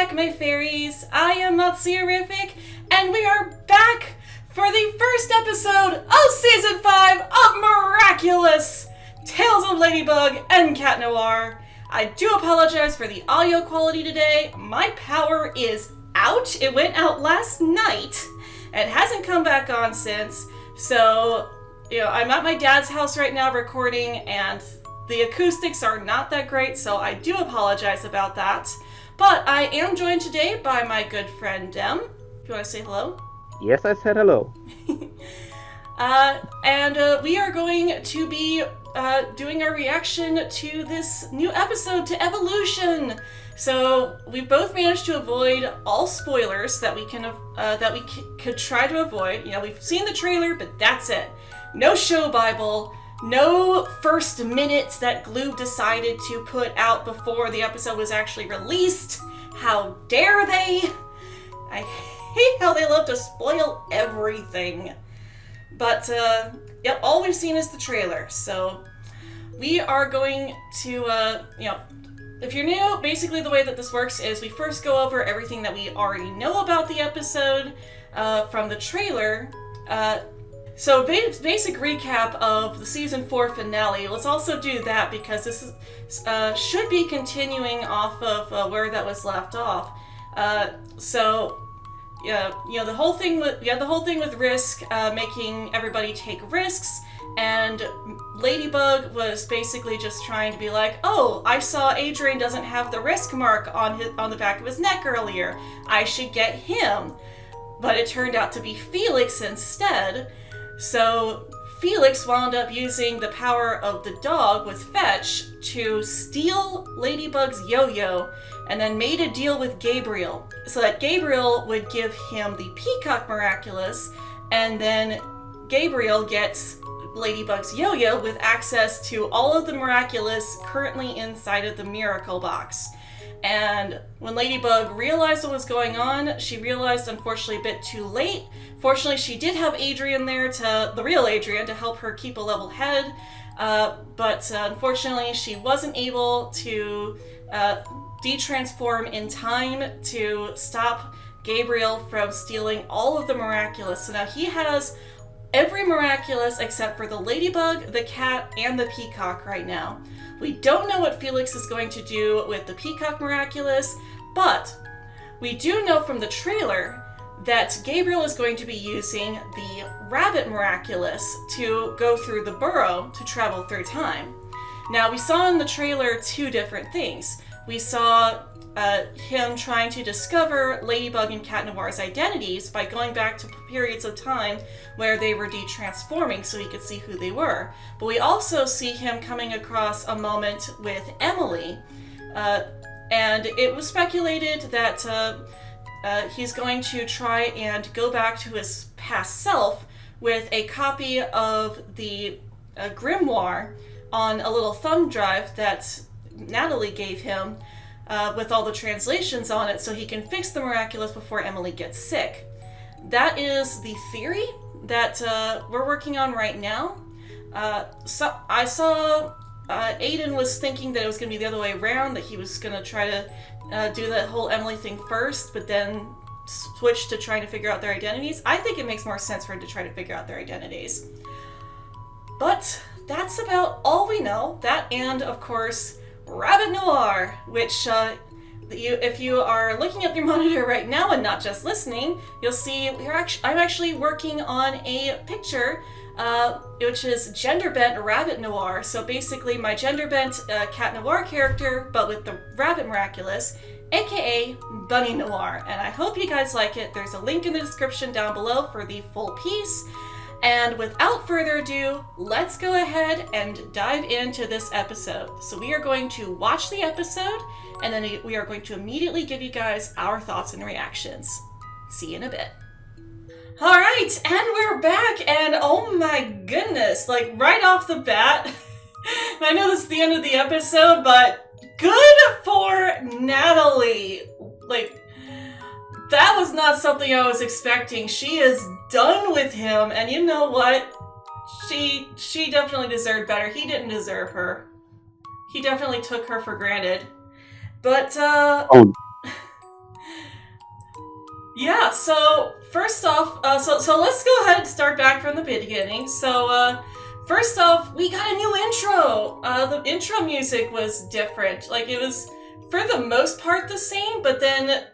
back, my fairies. I am Matsurific, and we are back for the first episode of Season 5 of Miraculous Tales of Ladybug and Cat Noir. I do apologize for the audio quality today. My power is out. It went out last night and hasn't come back on since. So, I'm at my dad's house right now recording, and the acoustics are not that great, so I do apologize about that. But I am joined today by my good friend Dem. Do you want to say hello? Yes, I said hello. And we are going to be doing our reaction to this new episode, to Evolution. So we've both managed to avoid all spoilers that we could try to avoid. We've seen the trailer, but that's it. No show Bible. No first minute that Gloob decided to put out before the episode was actually released. How dare they? I hate how they love to spoil everything. But, all we've seen is the trailer. So, we are going to, if you're new, basically the way that this works is we first go over everything that we already know about the episode from the trailer. So basic recap of the Season 4 finale. Let's also do that because this is, should be continuing off of where that was left off. The whole thing with Risk, making everybody take risks, and Ladybug was basically just trying to be like, oh, I saw Adrian doesn't have the risk mark on the back of his neck earlier. I should get him. But it turned out to be Felix instead. So Felix wound up using the power of the dog with Fetch to steal Ladybug's yo-yo, and then made a deal with Gabriel so that Gabriel would give him the Peacock Miraculous, and then Gabriel gets Ladybug's yo-yo with access to all of the Miraculous currently inside of the Miracle Box. And when Ladybug realized what was going on, she realized, unfortunately, a bit too late. Fortunately, she did have Adrian there, the real Adrian, to help her keep a level head. But unfortunately, she wasn't able to de-transform in time to stop Gabriel from stealing all of the Miraculous. So now he has every Miraculous except for the Ladybug, the cat, and the Peacock right now. We don't know what Felix is going to do with the Peacock Miraculous, but we do know from the trailer that Gabriel is going to be using the Rabbit Miraculous to go through the burrow to travel through time. Now, we saw in the trailer two different things. We saw him trying to discover Ladybug and Cat Noir's identities by going back to periods of time where they were de-transforming so he could see who they were. But we also see him coming across a moment with Emily, and it was speculated that he's going to try and go back to his past self with a copy of the grimoire on a little thumb drive that Natalie gave him, with all the translations on it, so he can fix the Miraculous before Emily gets sick. That is the theory that we're working on right now. So I saw Aiden was thinking that it was going to be the other way around, that he was going to try to do that whole Emily thing first, but then switch to trying to figure out their identities. I think it makes more sense for him to try to figure out their identities. But that's about all we know. That and, of course, Rabbit Noir, which if you are looking at your monitor right now and not just listening, you'll see I'm actually working on a picture which is gender-bent Rabbit Noir. So basically my gender-bent Cat Noir character, but with the Rabbit Miraculous, aka Bunny Noir. And I hope you guys like it. There's a link in the description down below for the full piece. And without further ado, let's go ahead and dive into this episode. So we are going to watch the episode, and then we are going to immediately give you guys our thoughts and reactions. See you in a bit. Alright, and we're back, and oh my goodness, like right off the bat, I know this is the end of the episode, but good for Natalie. Like, that was not something I was expecting. She is done with him, and you know what? She definitely deserved better. He didn't deserve her. He definitely took her for granted. But, Yeah, so first off, so let's go ahead and start back from the beginning. So, first off, we got a new intro. The intro music was different. Like, it was, for the most part, the same, but then,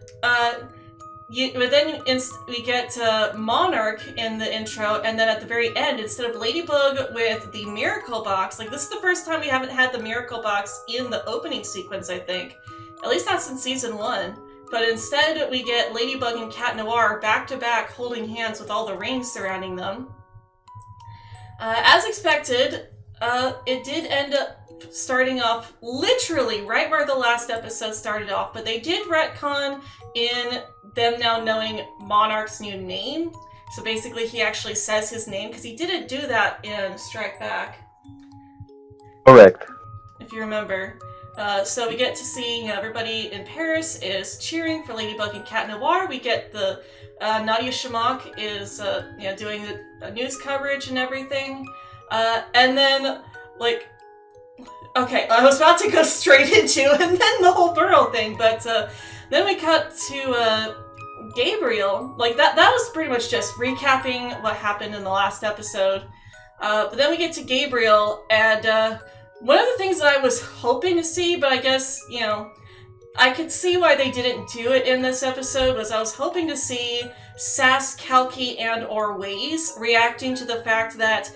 we get Monarch in the intro, and then at the very end, instead of Ladybug with the Miracle Box, like, this is the first time we haven't had the Miracle Box in the opening sequence, I think. At least not since Season 1. But instead, we get Ladybug and Cat Noir back-to-back holding hands with all the rings surrounding them. As expected, it did end up starting off literally right where the last episode started off, but they did retcon in them now knowing Monarch's new name. So basically, he actually says his name, because he didn't do that in Strike Back. Correct. If you remember. So we get to see, everybody in Paris is cheering for Ladybug and Cat Noir. We get the Nadia Shamak is doing the news coverage and everything, and then okay, I was about to go straight into and then the whole Burrow thing, but then we cut to Gabriel. Like that was pretty much just recapping what happened in the last episode. But then we get to Gabriel, and one of the things that I was hoping to see, but I guess, I could see why they didn't do it in this episode, was I was hoping to see Sass, Kalki, and or Waze reacting to the fact that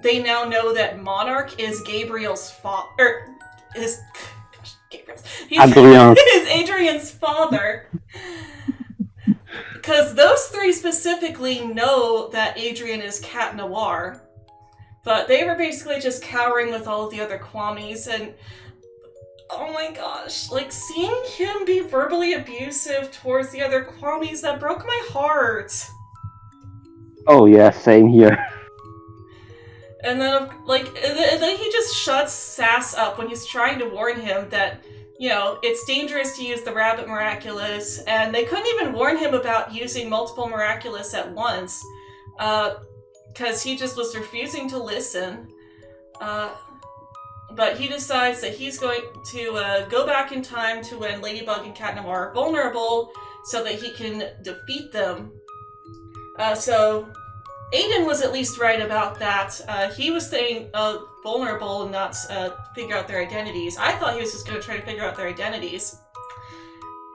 they now know that Monarch is Gabriel's father, is Adrian's father. Because those three specifically know that Adrian is Cat Noir. But they were basically just cowering with all of the other Kwamis, and oh my gosh, seeing him be verbally abusive towards the other Kwamis, that broke my heart. Oh yeah, same here. And then, and then he just shuts Sass up when he's trying to warn him that, it's dangerous to use the Rabbit Miraculous, and they couldn't even warn him about using multiple Miraculous at once. Because he just was refusing to listen. But he decides that he's going to go back in time to when Ladybug and Cat Noir are vulnerable so that he can defeat them. So Aiden was at least right about that. He was saying vulnerable and not figure out their identities. I thought he was just going to try to figure out their identities.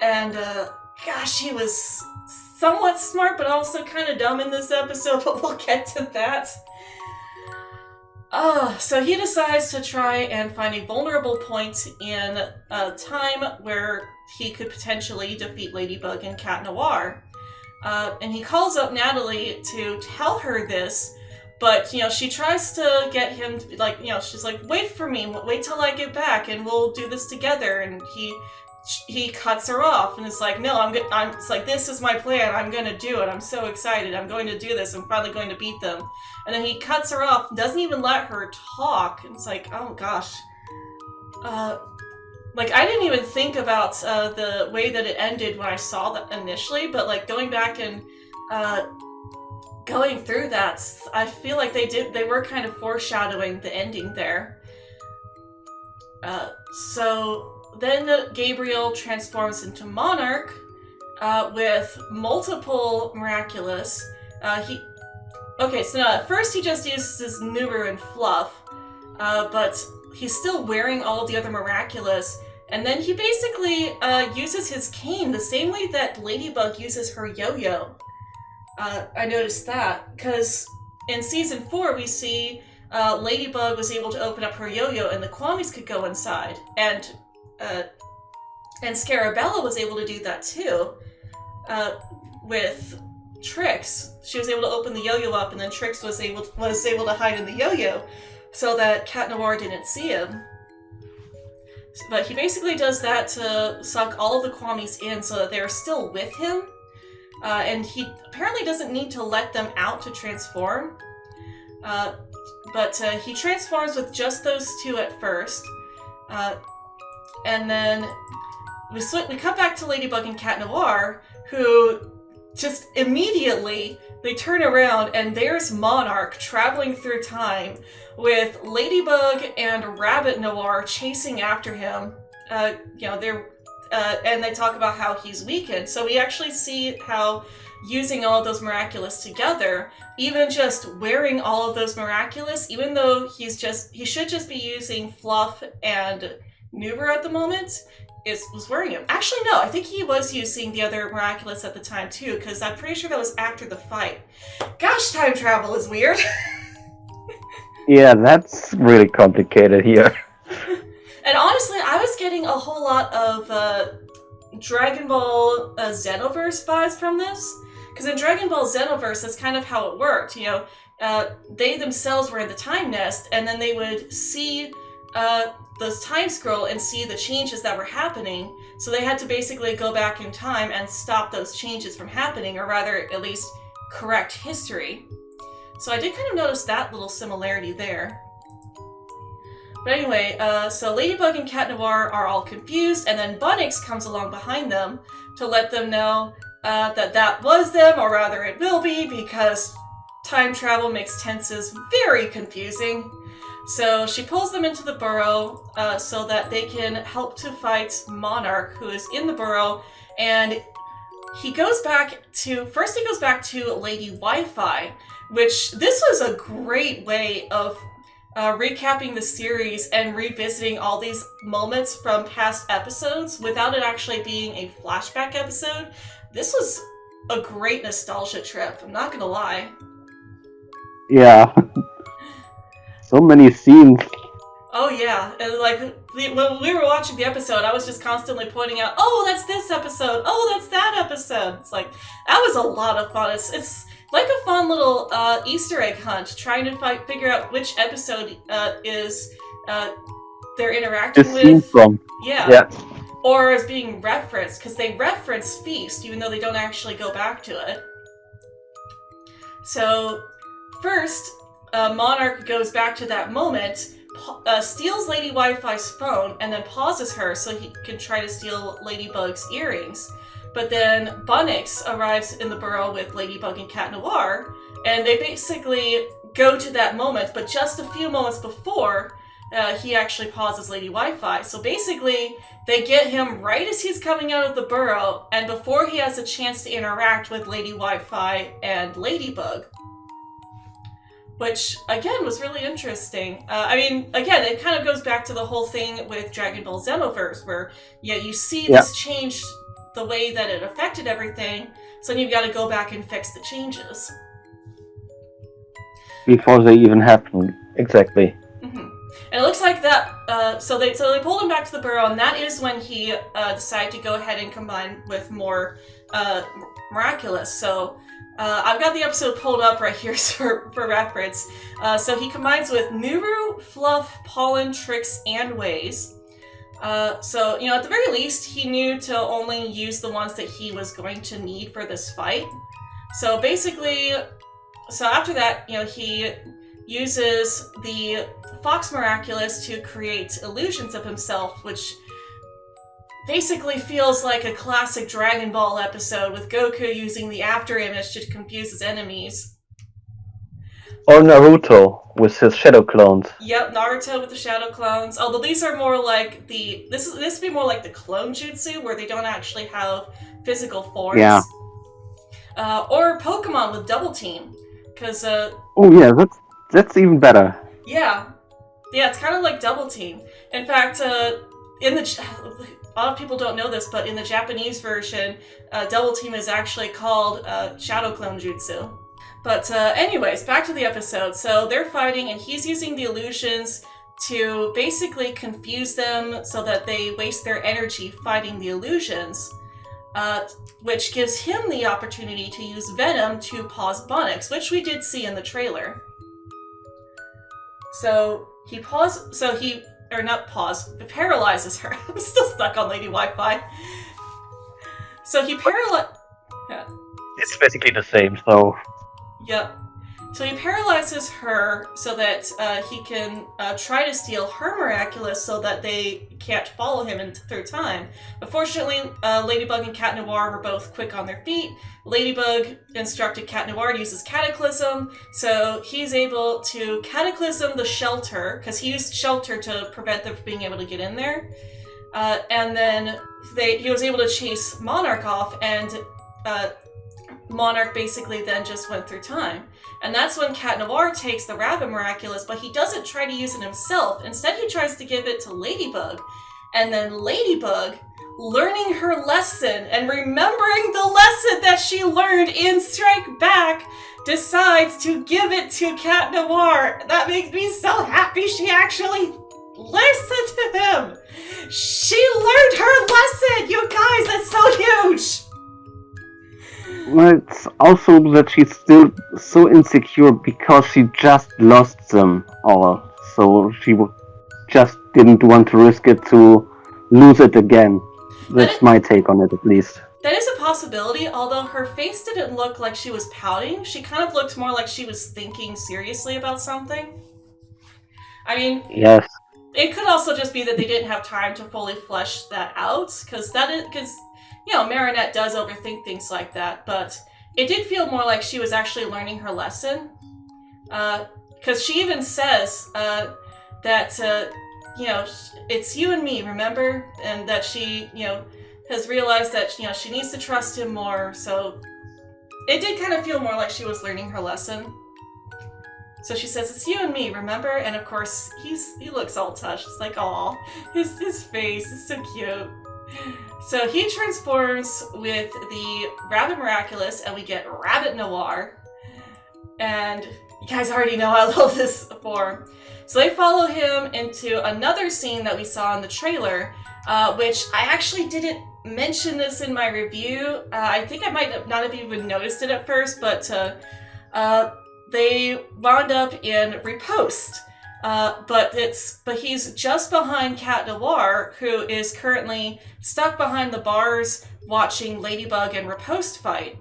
And gosh, he was somewhat smart, but also kind of dumb in this episode, but we'll get to that. So he decides to try and find a vulnerable point in time where he could potentially defeat Ladybug and Cat Noir. And he calls up Natalie to tell her this, but, she tries to get him to, she's like, wait for me, wait till I get back, and we'll do this together, and he cuts her off, and it's like, no, it's like, this is my plan, I'm gonna do it, I'm so excited, I'm going to do this, I'm finally going to beat them. And then he cuts her off, doesn't even let her talk, and it's like, oh gosh. I didn't even think about the way that it ended when I saw that initially, but, going back and going through that, I feel like they were kind of foreshadowing the ending there. So then Gabriel transforms into Monarch with multiple Miraculous. So at first he just uses Nuru and Fluff, but he's still wearing all of the other Miraculous, and then he basically uses his cane the same way that Ladybug uses her yo-yo. I noticed that, because in Season 4 we see Ladybug was able to open up her yo-yo and the Kwamis could go inside, and Scarabella was able to do that too, with Trix. She was able to open the yo-yo up, and then Trix was able to hide in the yo-yo so that Cat Noir didn't see him. But he basically does that to suck all of the Kwamis in so that they're still with him, and he apparently doesn't need to let them out to transform. But he transforms with just those two at first, and then we cut back to Ladybug and Cat Noir, who just immediately, they turn around and there's Monarch traveling through time with Ladybug and Rabbit Noir chasing after him. and they talk about how he's weakened. So we actually see how using all of those Miraculous together, even just wearing all of those Miraculous, even though he should just be using Fluff and Nuber at the moment, was wearing him. Actually, no, I think he was using the other Miraculous at the time too, because I'm pretty sure that was after the fight. Gosh, time travel is weird. Yeah, that's really complicated here. And honestly, I was getting a whole lot of Dragon Ball Xenoverse vibes from this. Because in Dragon Ball Xenoverse, that's kind of how it worked. You know, they themselves were in the time nest, and then they would see the time scroll and see the changes that were happening. So they had to basically go back in time and stop those changes from happening, or rather, at least correct history. So I did kind of notice that little similarity there. But anyway, so Ladybug and Cat Noir are all confused, and then Bunnix comes along behind them to let them know that was them, or rather it will be, because time travel makes tenses very confusing. So she pulls them into the burrow so that they can help to fight Monarch, who is in the burrow, and he goes back to Lady Wi-Fi, which this was a great way of recapping the series and revisiting all these moments from past episodes without it actually being a flashback episode. This was a great nostalgia trip, I'm not gonna lie. Yeah. So many scenes. Oh yeah, and like when we were watching the episode, I was just constantly pointing out, oh, that's this episode, oh, that's that episode. It's like, that was a lot of fun. It's like a fun little Easter egg hunt, trying to figure out which episode they're interacting with. From. Yeah. Or is being referenced, because they reference Feast, even though they don't actually go back to it. So, first, Monarch goes back to that moment, steals Lady Wi-Fi's phone, and then pauses her so he can try to steal Ladybug's earrings. But then Bunnix arrives in the burrow with Ladybug and Cat Noir, and they basically go to that moment, but just a few moments before, he actually pauses Lady Wi-Fi. So basically, they get him right as he's coming out of the burrow, and before he has a chance to interact with Lady Wi-Fi and Ladybug. Which, again, was really interesting. I mean, again, it kind of goes back to the whole thing with Dragon Ball Xenoverse, where you see this change, the way that it affected everything, so then you've got to go back and fix the changes. Before they even happen, exactly. Mm-hmm. And it looks like that, so they pulled him back to the burrow, and that is when he decided to go ahead and combine with more Miraculous. So I've got the episode pulled up right here for reference. So he combines with Nuru, Fluff, Pollen, Tricks, and Ways. So, at the very least, he knew to only use the ones that he was going to need for this fight. So basically, after that, he uses the Fox Miraculous to create illusions of himself, which basically feels like a classic Dragon Ball episode with Goku using the after image to confuse his enemies. Or Naruto with his shadow clones. Yep, Naruto with the shadow clones. Although these are more like this would be more like the clone jutsu, where they don't actually have physical forms. Yeah. Or Pokemon with Double Team, because oh yeah, that's even better. Yeah, it's kind of like Double Team. In fact, a lot of people don't know this, but in the Japanese version, Double Team is actually called Shadow Clone Jutsu. But anyways, back to the episode. So they're fighting, and he's using the illusions to basically confuse them so that they waste their energy fighting the illusions, which gives him the opportunity to use Venom to pause Bunnix, which we did see in the trailer. So he paralyzes her. I'm still stuck on Lady Wi-Fi. So he paralyzes... Yeah. It's basically the same, so... Yep. So he paralyzes her so that he can try to steal her Miraculous so that they can't follow him through time. But fortunately, Ladybug and Cat Noir were both quick on their feet. Ladybug instructed Cat Noir to use his Cataclysm, so he's able to Cataclysm the shelter, because he used shelter to prevent them from being able to get in there. And then he was able to chase Monarch off, and Monarch basically then just went through time. And that's when Cat Noir takes the Rabbit Miraculous, but he doesn't try to use it himself. Instead, he tries to give it to Ladybug. And then Ladybug, learning her lesson and remembering the lesson that she learned in Strike Back, decides to give it to Cat Noir. That makes me so happy she actually listened to him. She learned her lesson, you guys, that's so huge. Well, it's also that she's still so insecure because she just lost them all. So she just didn't want to risk it to lose it again. That's my take on it, at least. That is a possibility, although her face didn't look like she was pouting. She kind of looked more like she was thinking seriously about something. I mean, yes. It could also just be that they didn't have time to fully flesh that out, because Marinette does overthink things like that, but it did feel more like she was actually learning her lesson. Because she even says that, it's you and me, remember? And that she, has realized that, she needs to trust him more, so it did kind of feel more like she was learning her lesson. So she says, it's you and me, remember? And of course, he looks all touched. It's like, aw, his face is so cute. So he transforms with the Rabbit Miraculous, and we get Rabbit Noir. And you guys already know I love this form. So they follow him into another scene that we saw in the trailer, which I actually didn't mention this in my review. I think I might not have even noticed it at first, but they wound up in Riposte. But he's just behind Cat Noir, who is currently stuck behind the bars watching Ladybug and Riposte fight.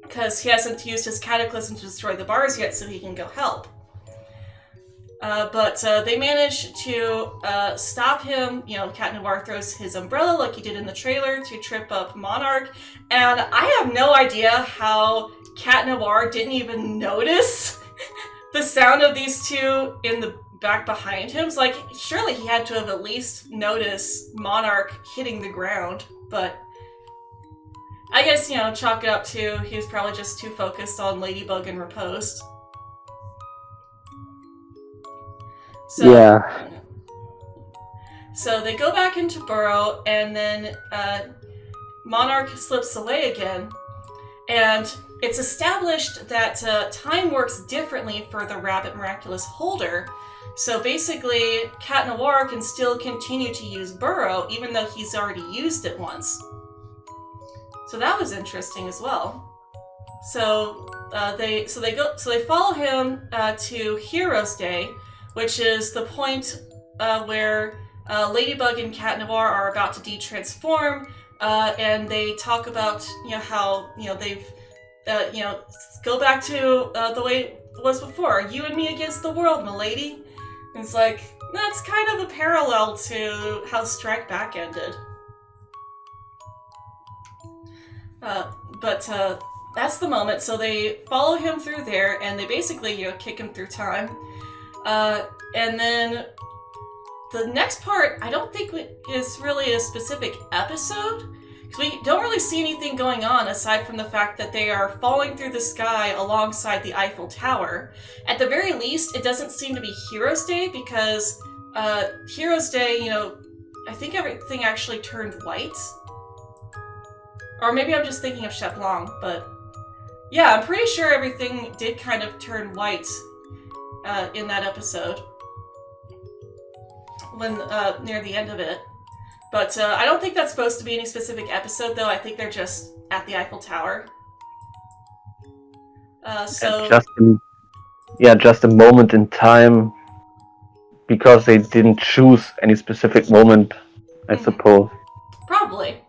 Because he hasn't used his Cataclysm to destroy the bars yet, so he can go help. But they manage to stop him. Cat Noir throws his umbrella like he did in the trailer to trip up Monarch. And I have no idea how Cat Noir didn't even notice the sound of these two in the back behind him. It's like, surely he had to have at least noticed Monarch hitting the ground. But I guess, chalk it up to he was probably just too focused on Ladybug and Riposte. So, yeah. So they go back into Burrow, and then Monarch slips away again. And it's established that time works differently for the Rabbit Miraculous holder. So basically, Cat Noir can still continue to use Burrow, even though he's already used it once. So that was interesting as well. So they follow him to Heroes Day, which is the point where Ladybug and Cat Noir are about to de-transform, and they talk about how they've go back to the way it was before. You and me against the world, m'lady. And it's like, that's kind of a parallel to how Strike Back ended. But that's the moment. So they follow him through there, and they basically kick him through time. And then the next part, I don't think is really a specific episode, because we don't really see anything going on aside from the fact that they are falling through the sky alongside the Eiffel Tower. At the very least, it doesn't seem to be Heroes Day, because Heroes Day, I think everything actually turned white. Or maybe I'm just thinking of Shep Long, but yeah, I'm pretty sure everything did kind of turn white in that episode, when near the end of it. But I don't think that's supposed to be any specific episode, though. I think they're just at the Eiffel Tower. Just a moment in time, because they didn't choose any specific moment, I suppose. Probably.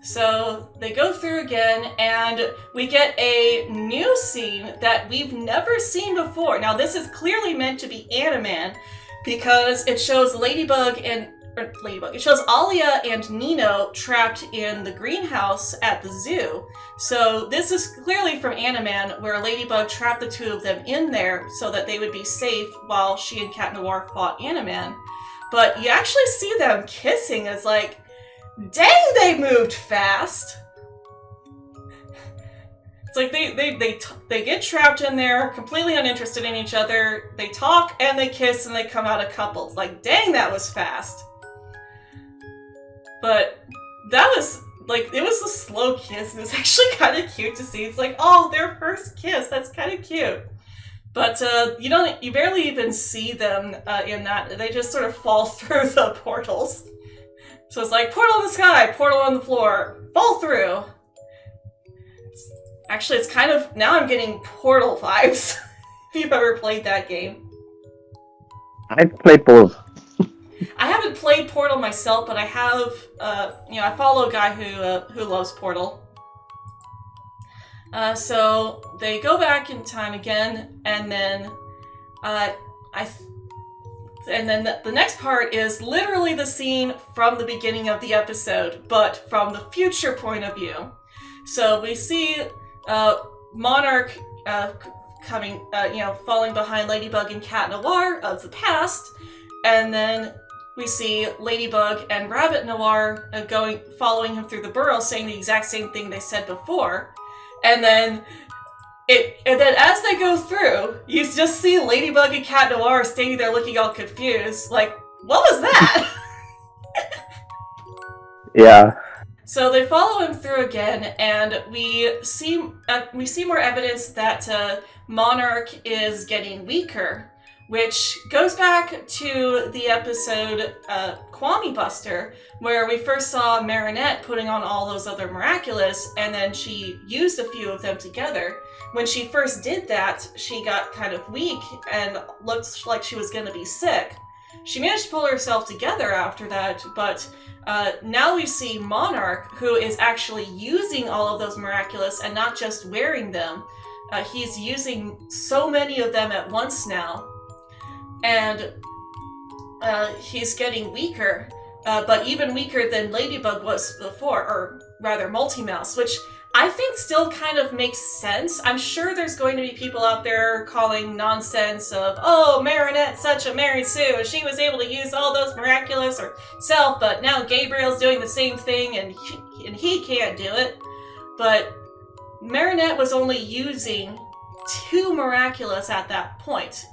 So they go through again, and we get a new scene that we've never seen before. Now, this is clearly meant to be Animan, because it shows it shows Alia and Nino trapped in the greenhouse at the zoo. So this is clearly from Animan, where Ladybug trapped the two of them in there so that they would be safe while she and Cat Noir fought Animan. but you actually see them kissing. It's like, dang, they moved fast. It's like they get trapped in there, completely uninterested in each other. They talk and they kiss and they come out a couple. It's like, dang, that was fast. But that was like, it was a slow kiss. It was actually kind of cute to see. It's like, oh, their first kiss. That's kind of cute. But you barely even see them in that. They just sort of fall through the portals. So it's like portal in the sky, portal on the floor, fall through. Actually, it's kind of, now I'm getting Portal vibes, if you've ever played that game. I played both. I haven't played Portal myself, but I have, I follow a guy who loves Portal. So they go back in time again, and then, the next part is literally the scene from the beginning of the episode, but from the future point of view. So we see Monarch coming, falling behind Ladybug and Cat Noir of the past, and then we see Ladybug and Rabbit Noir following him through the burrow, saying the exact same thing they said before, and then as they go through, you just see Ladybug and Cat Noir standing there looking all confused, like, what was that? Yeah. So they follow him through again, and we see more evidence that Monarch is getting weaker, which goes back to the episode Kwame Buster, where we first saw Marinette putting on all those other Miraculous, and then she used a few of them together. When she first did that, she got kind of weak and looked like she was going to be sick. She managed to pull herself together after that, but now we see Monarch, who is actually using all of those Miraculous and not just wearing them. He's using so many of them at once now. And he's getting weaker, but even weaker than Ladybug was before, or rather Multi-Mouse, which I think still kind of makes sense. I'm sure there's going to be people out there calling nonsense of, oh, Marinette's such a Mary Sue, and she was able to use all those Miraculous herself, but now Gabriel's doing the same thing, and he can't do it. But Marinette was only using 2 Miraculous at that point.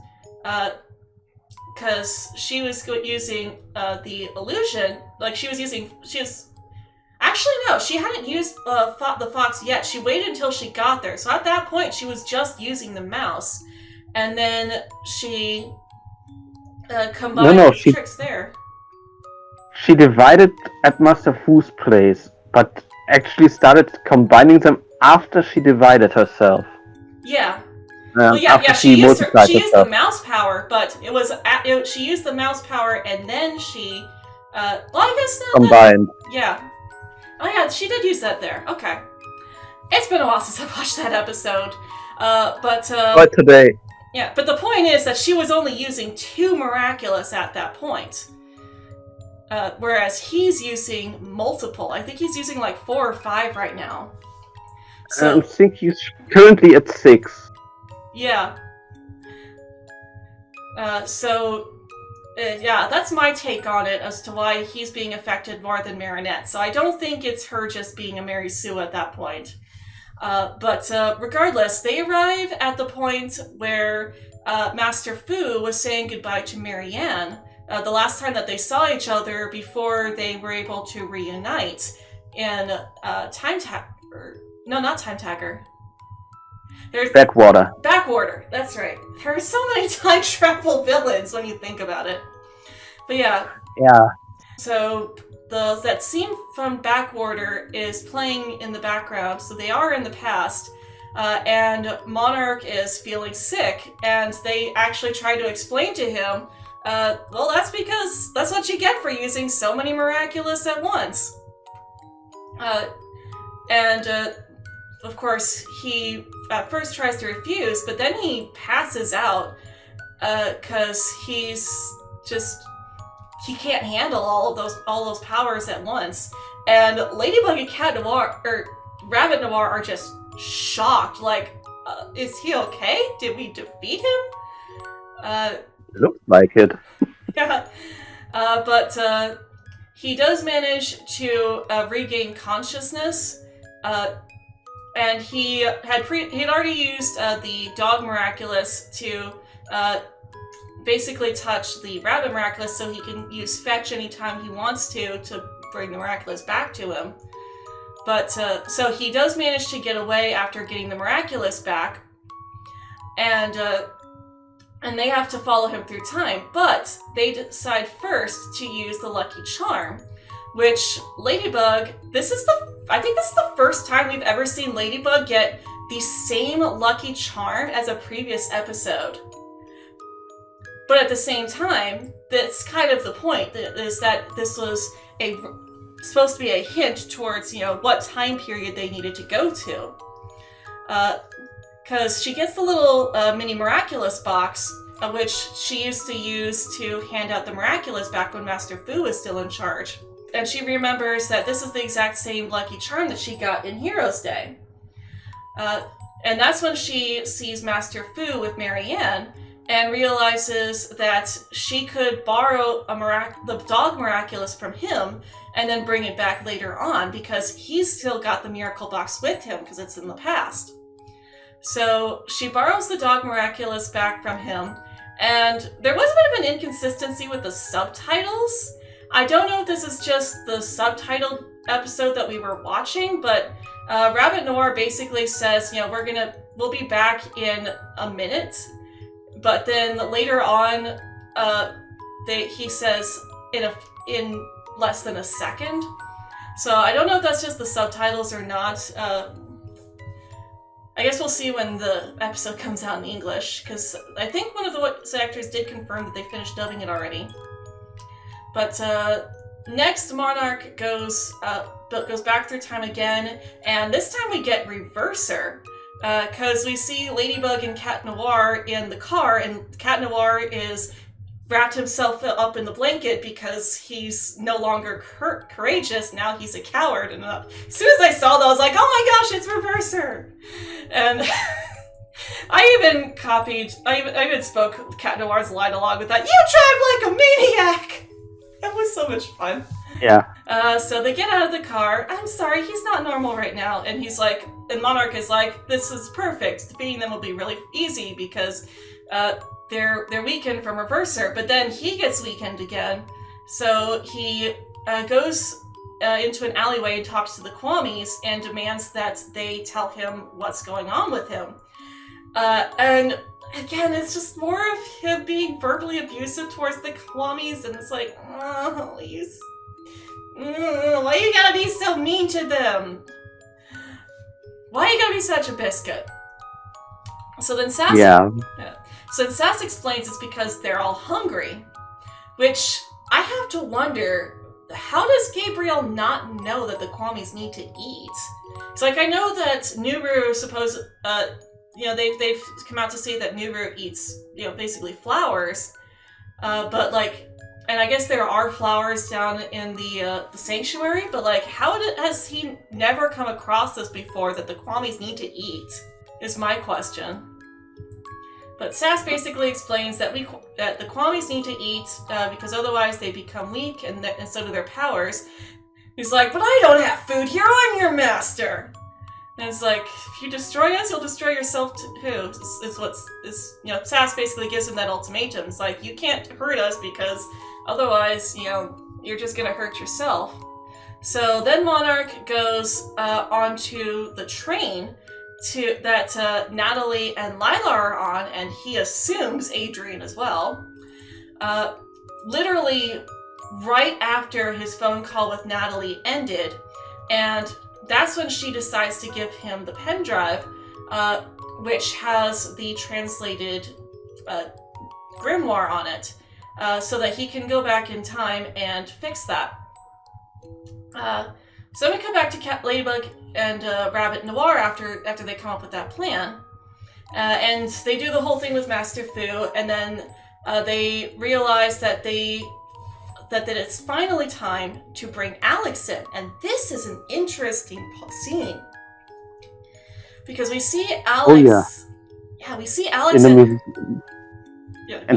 Because she was using the illusion, actually no, she hadn't used the fox yet. She waited until she got there. So at that point, she was just using the mouse. And then she combined the tricks there. She divided at Master Fu's place, but actually started combining them after she divided herself. Yeah. She used the mouse power, but she used the mouse power and then she, I guess not. Combined. Yeah. Oh yeah, she did use that there. Okay. It's been a while since I've watched that episode. But today. Yeah, but the point is that she was only using 2 Miraculous at that point. Whereas he's using multiple. I think he's using like 4 or 5 right now. So, I think he's currently at 6. Yeah. That's my take on it as to why he's being affected more than Marinette. So I don't think it's her just being a Mary Sue at that point. But regardless, they arrive at the point where Master Fu was saying goodbye to Marianne, the last time that they saw each other before they were able to reunite in Time Tagger. No, not Time Tagger. There's Backwater, that's right. There are so many time travel villains when you think about it. But yeah. Yeah. So that scene from Backwater is playing in the background, so they are in the past, and Monarch is feeling sick, and they actually try to explain to him, well, that's because that's what you get for using so many Miraculous at once. Of course, he at first tries to refuse, but then he passes out because he can't handle all those powers at once. And Ladybug and Cat Noir or Rabbit Noir are just shocked. Like, is he okay? Did we defeat him? Looks like it. Yeah. But he does manage to regain consciousness, and he had already used the dog Miraculous to basically touch the rabbit Miraculous, so he can use fetch anytime he wants to bring the Miraculous back to him. But so he does manage to get away after getting the Miraculous back, and they have to follow him through time. But they decide first to use the Lucky Charm, which Ladybug. I think this is the first time we've ever seen Ladybug get the same Lucky Charm as a previous episode. But at the same time, that's kind of the point, is that this was supposed to be a hint towards, what time period they needed to go to. Because she gets the little mini Miraculous box, which she used to use to hand out the Miraculous back when Master Fu was still in charge. And she remembers that this is the exact same Lucky Charm that she got in Heroes Day. And that's when she sees Master Fu with Marianne, and realizes that she could borrow the dog Miraculous from him and then bring it back later on, because he's still got the Miracle Box with him because it's in the past. So she borrows the dog Miraculous back from him, and there was a bit of an inconsistency with the subtitles. I don't know if this is just the subtitled episode that we were watching, but Rabbit Noir basically says, we'll be back in a minute. But then later on, he says in less than a second. So I don't know if that's just the subtitles or not. I guess we'll see when the episode comes out in English, because I think one of the voice actors did confirm that they finished dubbing it already. But next, Monarch goes back through time again, and this time we get Reverser. Because we see Ladybug and Cat Noir in the car, and Cat Noir is wrapped himself up in the blanket because he's no longer courageous. Now he's a coward. And as soon as I saw that, I was like, oh my gosh, it's Reverser! And I even spoke Cat Noir's line along with that. You drive like a maniac! That was so much fun. Yeah. So they get out of the car. I'm sorry, he's not normal right now. And he's like, and Monarch is like, this is perfect. Defeating them will be really easy because they're weakened from Reverser. But then he gets weakened again. So he goes into an alleyway and talks to the Kwamis and demands that they tell him what's going on with him. And again, it's just more of him being verbally abusive towards the Kwamis, and it's like, oh, why you gotta be so mean to them? Why you gotta be such a biscuit? So then Sass... Yeah. So then Sass explains it's because they're all hungry, which I have to wonder, how does Gabriel not know that the Kwamis need to eat? It's like, I know that Nuru they've come out to say that Nuru eats, basically flowers, but and I guess there are flowers down in the sanctuary, but how has he never come across this before, that the Kwamis need to eat, is my question. But Sass basically explains that the Kwamis need to eat because otherwise they become weak, and so do their powers. He's like, but I don't have food here, I'm your master! And it's like, if you destroy us, you'll destroy yourself too. Sass basically gives him that ultimatum. It's like, you can't hurt us because otherwise, you're just gonna hurt yourself. So then Monarch goes onto the train that Natalie and Lila are on, and he assumes Adrian as well. Literally right after his phone call with Natalie ended, and that's when she decides to give him the pen drive, which has the translated grimoire on it, so that he can go back in time and fix that. So we come back to Ladybug and Rabbit Noir after they come up with that plan, and they do the whole thing with Master Fu, and then they realize that it's finally time to bring Alex in. And this is an interesting scene, because we see Alex... Oh, yeah. Yeah, we see Alex and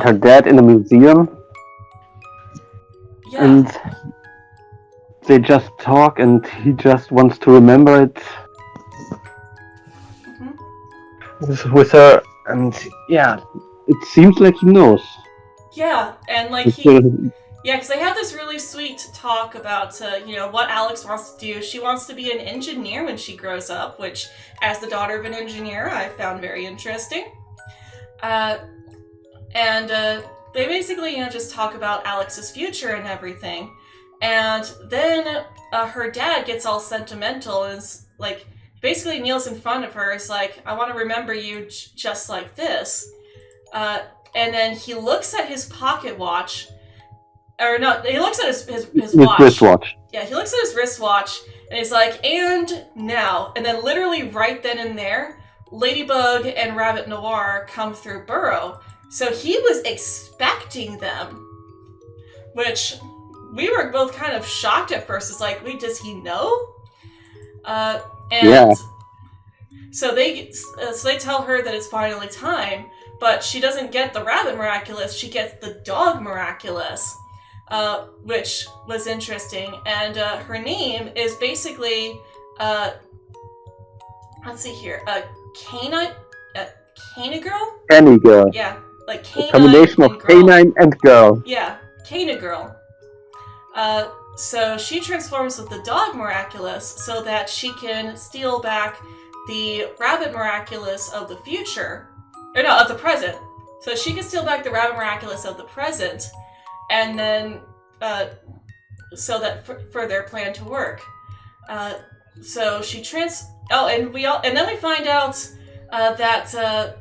her dad in the museum. Yeah. And they just talk, and he just wants to remember it with her, and yeah, it seems like he knows. Yeah, and like yeah, because they have this really sweet talk about, what Alex wants to do. She wants to be an engineer when she grows up, which, as the daughter of an engineer, I found very interesting. And they basically, just talk about Alex's future and everything. And then her dad gets all sentimental and is like, basically kneels in front of her, is like, I want to remember you just like this. And then he looks at his pocket watch. Or no, he looks at his watch. Wristwatch. Yeah, he looks at his wristwatch, and he's like, and now. And then literally right then and there, Ladybug and Rabbit Noir come through Burrow. So he was expecting them. Which, we were both kind of shocked at first. It's like, wait, does he know? And so they tell her that it's finally time, but she doesn't get the Rabbit Miraculous, she gets the Dog Miraculous. Which was interesting, and her name is basically, let's see here, Canine Girl? Canny Girl. Yeah, like canine. A combination of canine and girl. Yeah, Canine Girl. So she transforms with the Dog Miraculous so that she can steal back the Rabbit Miraculous of the future. Or no, of the present. So she can steal back the Rabbit Miraculous of the present, and then, so that for their plan to work. So she and then we find out, that,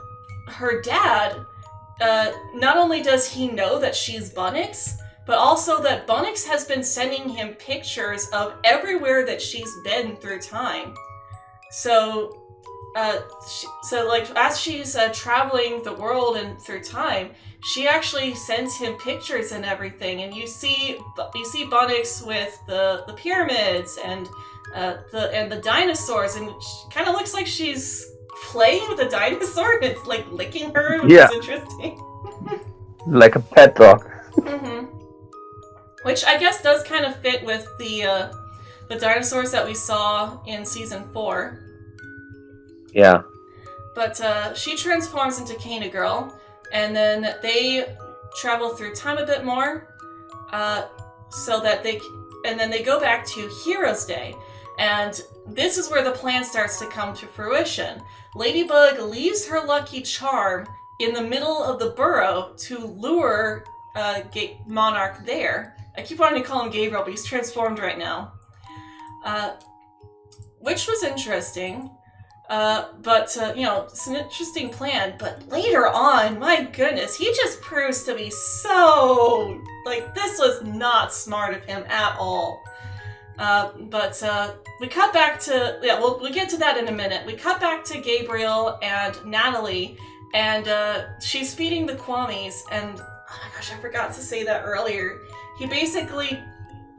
her dad, not only does he know that she's Bunnix, but also that Bunnix has been sending him pictures of everywhere that she's been through time. So, as she's traveling the world and through time, she actually sends him pictures and everything, and you see Bunnix with the pyramids and the dinosaurs, and it kind of looks like she's playing with a dinosaur, and it's like licking her, which is interesting. Like a pet dog. Mm-hmm. Which I guess does kind of fit with the dinosaurs that we saw in season 4. Yeah. But she transforms into Canine Girl, and then they travel through time a bit more, and then they go back to Heroes Day, and this is where the plan starts to come to fruition. Ladybug leaves her lucky charm in the middle of the burrow to lure Monarch there. I keep wanting to call him Gabriel, but he's transformed right now. Which was interesting. But it's an interesting plan. But later on, my goodness, he just proves to be so... this was not smart of him at all. But we cut back to... Yeah, we'll get to that in a minute. We cut back to Gabriel and Natalie, and she's feeding the Kwamis, and... Oh my gosh, I forgot to say that earlier. He basically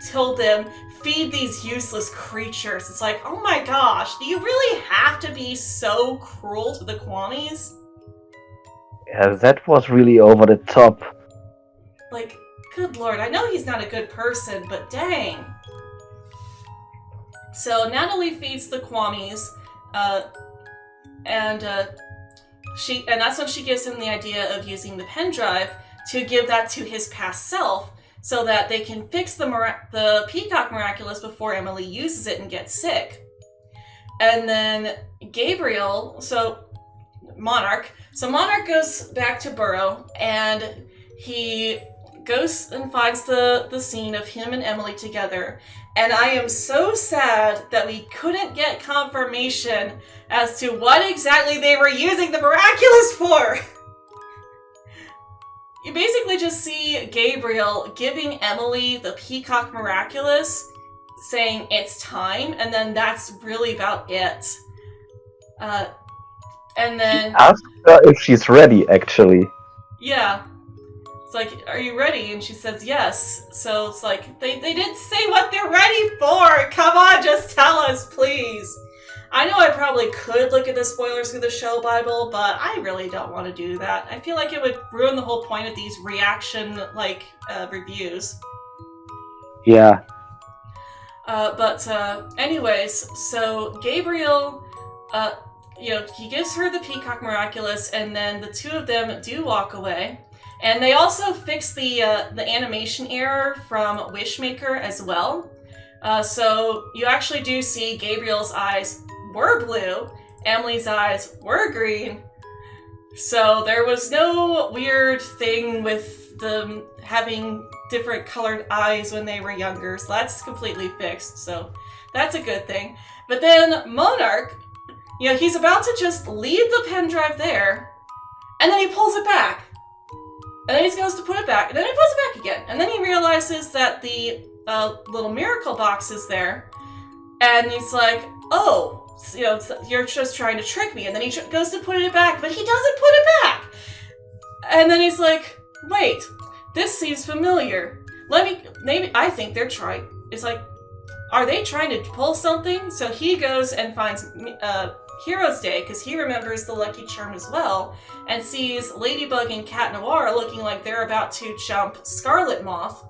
told them, feed these useless creatures. It's like, oh my gosh, do you really have to be so cruel to the Kwamis? Yeah, that was really over the top. Good lord, I know he's not a good person, but dang. So Natalie feeds the Kwamis, and that's when she gives him the idea of using the pen drive to give that to his past self, so that they can fix the Peacock Miraculous before Emily uses it and gets sick. And then Monarch goes back to Burrow, and he goes and finds the scene of him and Emily together. And I am so sad that we couldn't get confirmation as to what exactly they were using the Miraculous for. You basically just see Gabriel giving Emily the Peacock Miraculous, saying it's time, and then that's really about it. And then... Ask her if she's ready, actually. Yeah. It's like, are you ready? And she says yes. So it's like, they didn't say what they're ready for! Come on, just tell us, please! I know I probably could look at the spoilers through the show Bible, but I really don't want to do that. I feel like it would ruin the whole point of these reaction, reviews. Yeah. Anyways, so Gabriel, he gives her the Peacock Miraculous, and then the two of them do walk away. And they also fix the animation error from Wishmaker as well. So you actually do see Gabriel's eyes were blue, Emily's eyes were green. So there was no weird thing with them having different colored eyes when they were younger. So that's completely fixed. So that's a good thing. But then Monarch, he's about to just leave the pen drive there, and then he pulls it back. And then he goes to put it back, and then he puts it back again. And then he realizes that the little miracle box is there, and he's like, oh, you're just trying to trick me. And then he goes to put it back, but he doesn't put it back. And then he's like, wait, this seems familiar. I think they're trying, it's like, are they trying to pull something? So he goes and finds Hero's Day, because he remembers the Lucky Charm as well, and sees Ladybug and Cat Noir looking like they're about to jump Scarlet Moth.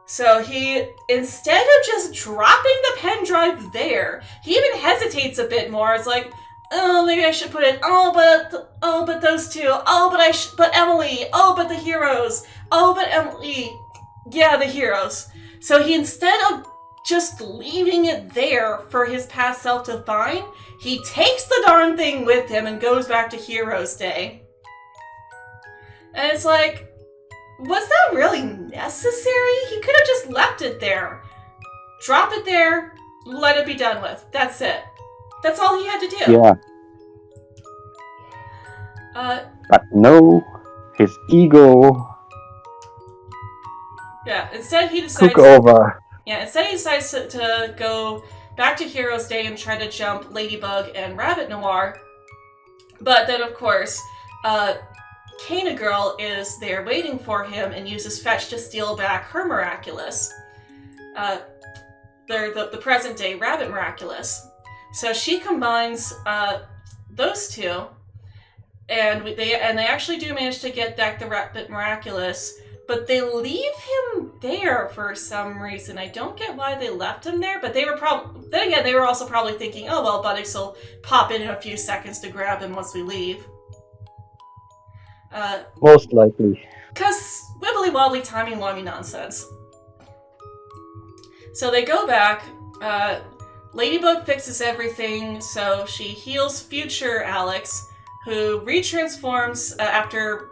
So he, instead of just dropping the pen drive there, he even hesitates a bit more. It's like, oh, maybe I should put it, but those two, but Emily, but the heroes, but Emily, yeah, the heroes. So he, instead of just leaving it there for his past self to find, he takes the darn thing with him and goes back to Hero's Day. And it's like, was that really necessary? He could have just left it there. Drop it there, let it be done with. That's it. That's all he had to do. Yeah. But no, his ego instead he decides... took over. Yeah, instead he decides to go back to Hero's Day and try to jump Ladybug and Rabbit Noir. But then, of course, Kana Girl is there waiting for him and uses Fetch to steal back her Miraculous. They're the present-day Rabbit Miraculous. So she combines those two, and they actually do manage to get back the Rabbit Miraculous, but they leave him there for some reason. I don't get why they left him there, but they were they were also probably thinking, oh well, Buttix will pop in a few seconds to grab him once we leave. Most likely. Because wibbly wobbly timey wimey nonsense. So they go back. Ladybug fixes everything, so she heals future Alex, who retransforms after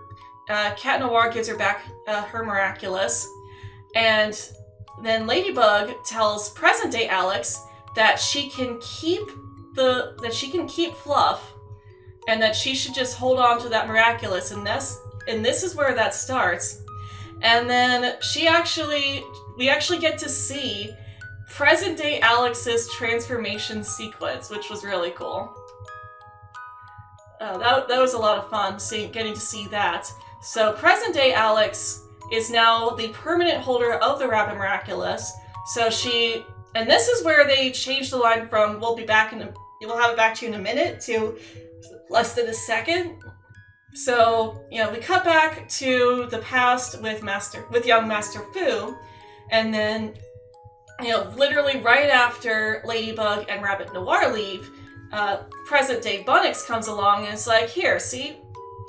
Cat Noir gives her back her Miraculous. And then Ladybug tells present day Alex that she can keep Fluff, and that she should just hold on to that Miraculous, and this is where that starts. And then we actually get to see present-day Alex's transformation sequence, which was really cool. That was a lot of fun, getting to see that. So present-day Alex is now the permanent holder of the Rabbit Miraculous. So and this is where they changed the line from "we'll have it back to you in a minute" to less than a second. So, we cut back to the past with young Master Fu, and then, literally right after Ladybug and Rabbit Noir leave, present-day Buttix comes along and is like, here, see?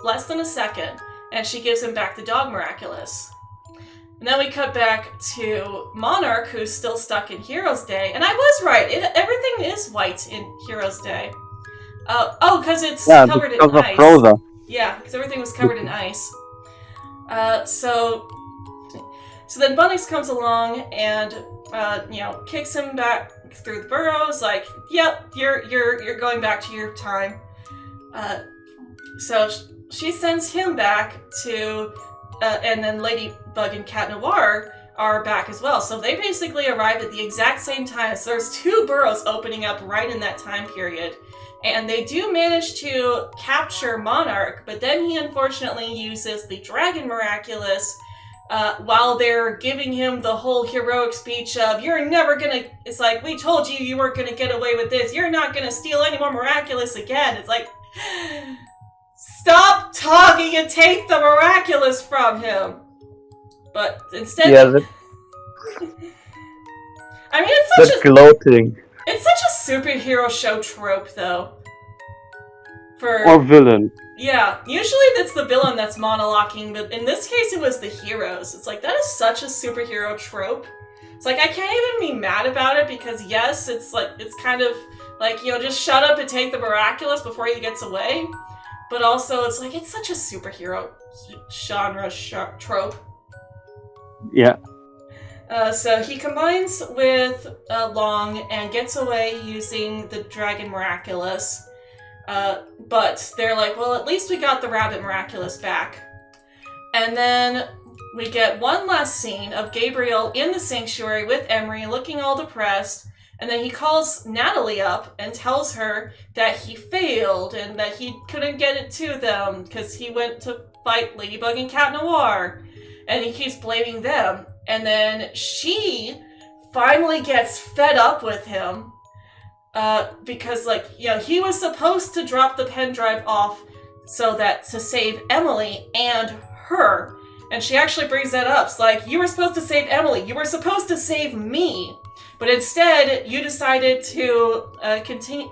Less than a second. And she gives him back the Dog Miraculous. And then we cut back to Monarch, who's still stuck in Hero's Day. And I was right. Everything is white in Hero's Day. Because it's covered in ice. Frozen. Yeah, because everything was covered in ice. So then Buttix comes along and kicks him back through the burrows. Like, yep, you're going back to your time. So she sends him back to, and then Ladybug and Cat Noir are back as well. So they basically arrive at the exact same time. So there's two burrows opening up right in that time period. And they do manage to capture Monarch, but then he unfortunately uses the Dragon Miraculous while they're giving him the whole heroic speech of, it's like, we told you weren't gonna get away with this. You're not gonna steal any more Miraculous again. It's like, stop talking and take the Miraculous from him. But instead... Yeah, I mean, it's such gloating. It's such a superhero show trope, though. Or villain. Yeah, usually it's the villain that's monologuing, but in this case it was the heroes. It's like, that is such a superhero trope. It's like, I can't even be mad about it because yes, it's kind of like, just shut up and take the miraculous before he gets away. But also, it's like, it's such a superhero genre trope. Yeah. So he combines with Long and gets away using the Dragon Miraculous. But they're like, well, at least we got the Rabbit Miraculous back. And then we get one last scene of Gabriel in the sanctuary with Emery looking all depressed. And then he calls Natalie up and tells her that he failed and that he couldn't get it to them because he went to fight Ladybug and Cat Noir. And he keeps blaming them. And then she finally gets fed up with him because, he was supposed to drop the pen drive off to save Emily and her. And she actually brings that up. It's like, you were supposed to save Emily. You were supposed to save me. But instead, you decided to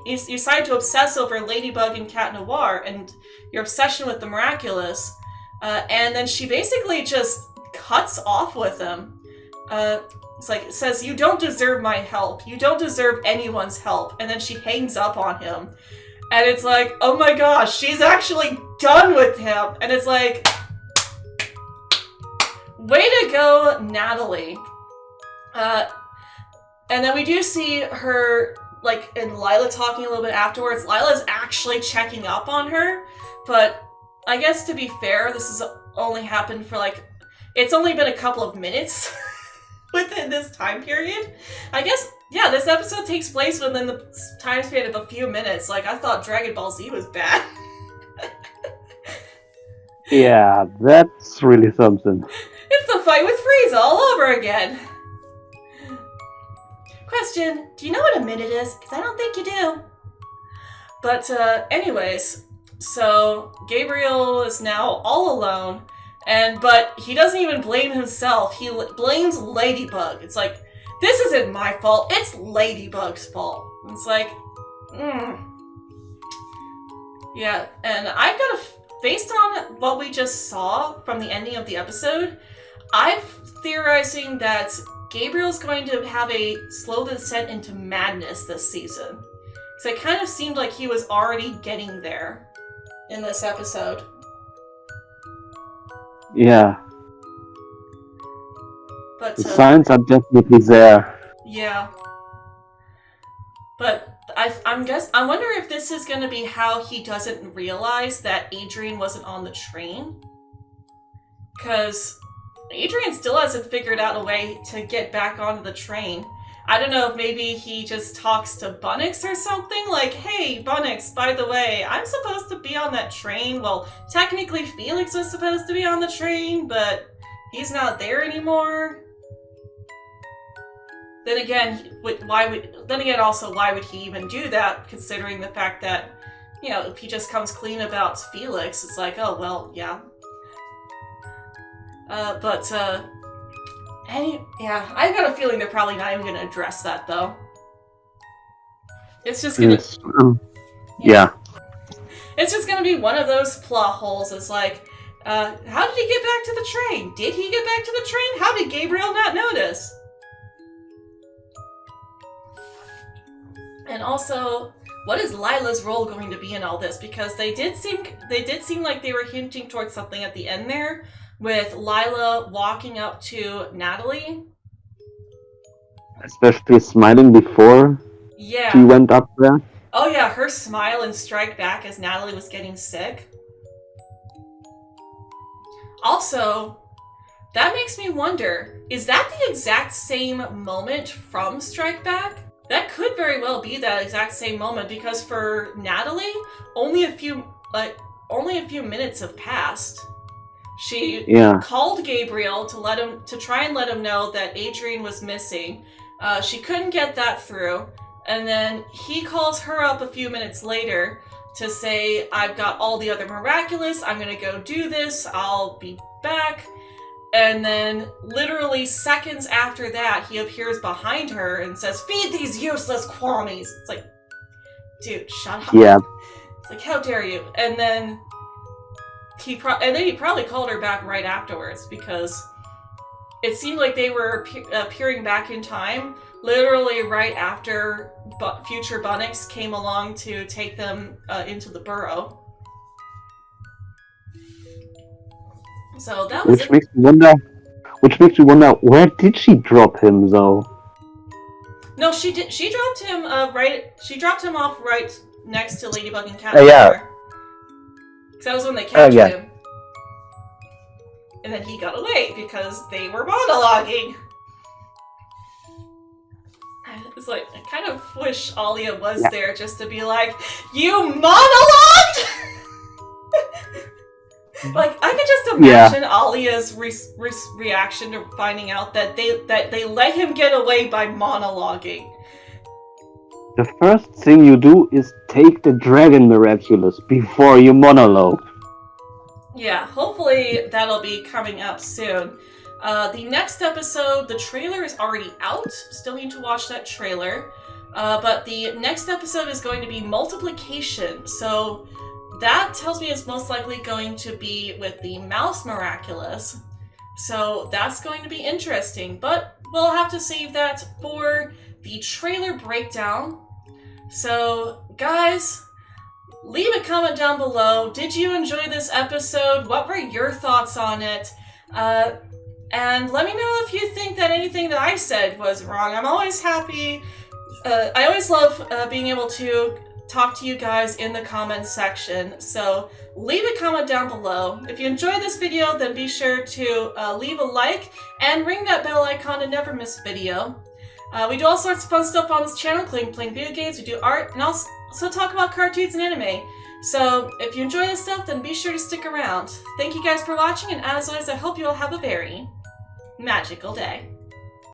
You decided to obsess over Ladybug and Cat Noir and your obsession with the Miraculous. And then she basically just cuts off with him. It says, you don't deserve my help. You don't deserve anyone's help. And then she hangs up on him. And it's like, oh my gosh, she's actually done with him. And it's like, way to go, Natalie. And then we do see her, and Lila talking a little bit afterwards. Lila's actually checking up on her. But I guess to be fair, this has only happened for, it's only been a couple of minutes within this time period. I guess, yeah, this episode takes place within the time span of a few minutes. I thought Dragon Ball Z was bad. Yeah, that's really something. It's the fight with Frieza all over again. Question, do you know what a minute is? Because I don't think you do. But, anyways, so Gabriel is now all alone. But he doesn't even blame himself. He blames Ladybug. It's like, this isn't my fault. It's Ladybug's fault. It's like, Yeah, and I've got based on what we just saw from the ending of the episode, I'm theorizing that Gabriel's going to have a slow descent into madness this season. So it kind of seemed like he was already getting there in this episode. Yeah. But the signs are definitely there. Yeah. But I wonder if this is going to be how he doesn't realize that Adrian wasn't on the train. Because Adrian still hasn't figured out a way to get back onto the train. I don't know if maybe he just talks to Bunnix or something, like, hey, Bunnix, by the way, I'm supposed to be on that train. Well, technically Felix was supposed to be on the train, but he's not there anymore. Then again, why would he even do that, considering the fact that, if he just comes clean about Felix, it's like, oh, well, yeah. I've got a feeling they're probably not even going to address that, though. It's just going to... Yeah. It's just going to be one of those plot holes. It's like, how did he get back to the train? Did he get back to the train? How did Gabriel not notice? And also, what is Lila's role going to be in all this? Because they did seem like they were hinting towards something at the end there, with Lila walking up to Natalie. Especially smiling before she went up there. Oh yeah, her smile and strike back as Natalie was getting sick. Also, that makes me wonder, is that the exact same moment from Strike Back? That could very well be that exact same moment, because for Natalie, only a few minutes have passed. She called Gabriel to try and let him know that Adrian was missing. She couldn't get that through, and then he calls her up a few minutes later to say, I've got all the other Miraculous, I'm gonna go do this, I'll be back. And then, literally seconds after that, he appears behind her and says, "Feed these useless Kwamis!" It's like, dude, shut up. Yeah. It's like, how dare you? And then he probably called her back right afterwards, because it seemed like they were appearing back in time, literally right after future Bunnix came along to take them into the burrow. So that was Which makes me wonder, where did she drop him though? No, she did. She dropped him She dropped him off right next to Ladybug and Cat. Yeah. Because that was when they captured yeah. him. And then he got away because they were monologuing. It's like, I kind of wish Alia was there just to be like, "You monologued?" Like, I could just imagine Alia's reaction to finding out that they let him get away by monologuing. The first thing you do is take the dragon Miraculous before you monologue. Yeah, hopefully that'll be coming out soon. The next episode, the trailer is already out. Still need to watch that trailer. But the next episode is going to be Multiplication. So that tells me it's most likely going to be with the Mouse Miraculous. So that's going to be interesting. But we'll have to save that for the trailer breakdown. So, guys, leave a comment down below. Did you enjoy this episode? What were your thoughts on it? And let me know if you think that anything that I said was wrong. I'm always happy. I always love being able to talk to you guys in the comments section. So leave a comment down below. If you enjoyed this video, then be sure to leave a like and ring that bell icon to never miss a video. We do all sorts of fun stuff on this channel, including playing video games, we do art, and also talk about cartoons and anime. So if you enjoy this stuff, then be sure to stick around. Thank you guys for watching, and as always, I hope you all have a very magical day.